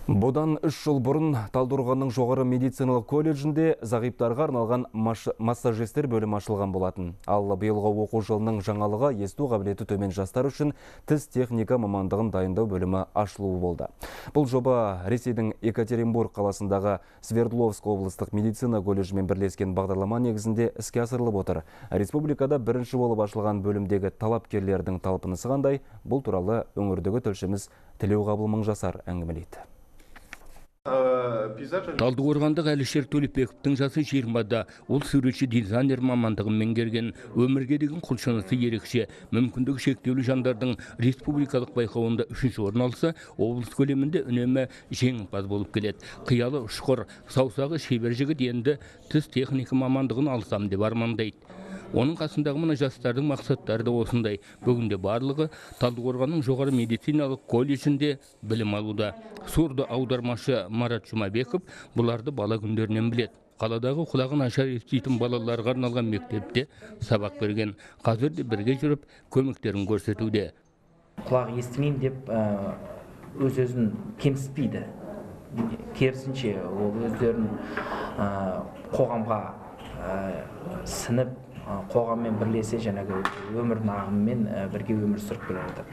Бұдан 3 жыл бұрын Талдықорғанның жоғары медициналық колледжінде зағиптарға арналған массажистер бөлімі ашылған болатын. Ал биылғы оқу жылының жаңалығы есту қабілеті төмен жастар үшін тіс техника мамандығын дайындау бөлімі ашылуы болды. Бұл жоба Ресейдің Екатеринбург қаласындағы Свердловск облыстық медицина колледжімен бірлескен бағдарлама негізінде іске асырылып отыр. Республикада бірінші болып ашылған бөлімдегі талапкерлердің талпынысы қандай? Бұл туралы өңірдегі тілшіміз Тілеуғабыл Мыңжасар әңгімелейді. Талдықорғандық Әлішер Төлепбековтың жасы 20-да. Ол суретші дизайнер мамандығын меңгерген. Өмірге деген құлшынысы ерекше. Мүмкіндігі шектеулі жандардың республикалық байқауында 3-ші орын алса, облыс көлемінде үнемі жеңімпаз болып келеді. Қиялы ұшқыр, саусағы шебер жігіт енді тіс техника мамандығын алсам деп армандайды. Оның қасындағы мына жастардың мақсаттары да осындай. Бүгінде барлығы Талдықорғанның жоғары медициналық колледжінде білім алуда. Сурды аудармашы Марат Жұмабеков бұларды бала күндерінен біледі. Қаладағы құлағы нашар еститін балаларға арналған мектепте сабақ берген. Қазір де бірге жүріп көмектерін көрсетуде. Құлағы естімеймін деп өз-өзін кемсітпейді. Керісінше ол өздерін қоғамға сініп, қоғаммен бірлесе жаңағы өмірдің ағымымен бірге өмір сүріп келе жатыр.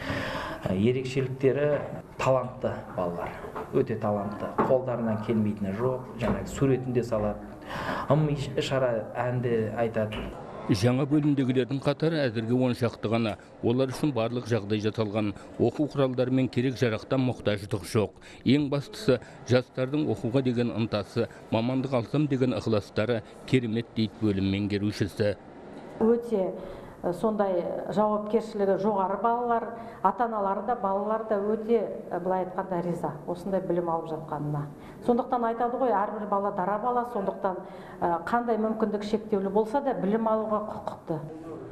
Ерекшеліктері талантты балалар, өте талантты. Қолдарынан келмейтіні жоқ, жаңағы суретінде салады, ым-ишара әнді айтады. Жаңа бөлімдегілердің қатары әзірге 10 шақты ғана. Олар үшін барлық жағдай жасалған. Оқу құралдары мен керек жарақтан мұқтаждық жоқ. Ең бастысы жастардың оқуға деген ынтасы, мамандық алсам деген ықыластары керемет дейді бөлім меңгерушісі. Өте сондай жауапкершілігі жоғары балалар, ата-аналары да, балалар да өте былай айтқанда риза осындай білім алып жатқанына. Сондықтан айтады ғой, әрбір бала дара бала, сондықтан қандай мүмкіндік шектеулі болса да білім алуға құқықты.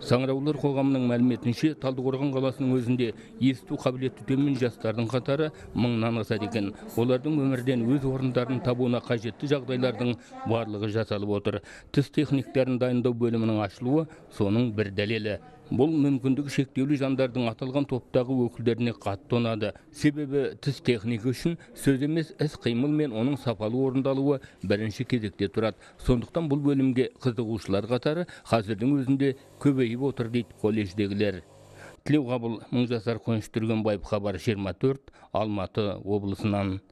Саңыраулар қоғамының мәліметінше, Талдықорған қаласының өзінде есту қабілеті төмен жастардың қатары 1000-нан асады екен. Олардың өмірден өз орындарын табуына қажетті жағдайлардың барлығы жасалып отыр. Тіс техниктерін дайындау бөлімінің ашылуы соның бір дәлелі. Бұл мүмкіндігі шектеулі жандардың аталған топтағы өкілдеріне қатты ұнады. Себебі тіс техника үшін сөз емес іс-қимыл мен оның сапалы орындалуы бірінші кезекте тұрады. Сондықтан бұл бөлімге қызығушылар қатары қазірдің өзінде көбейіп отыр дейді колледждегілер. Тілеуғабыл Мыңжасар, Қоныш Түргенбаев, Хабар 24, Алматы облысынан.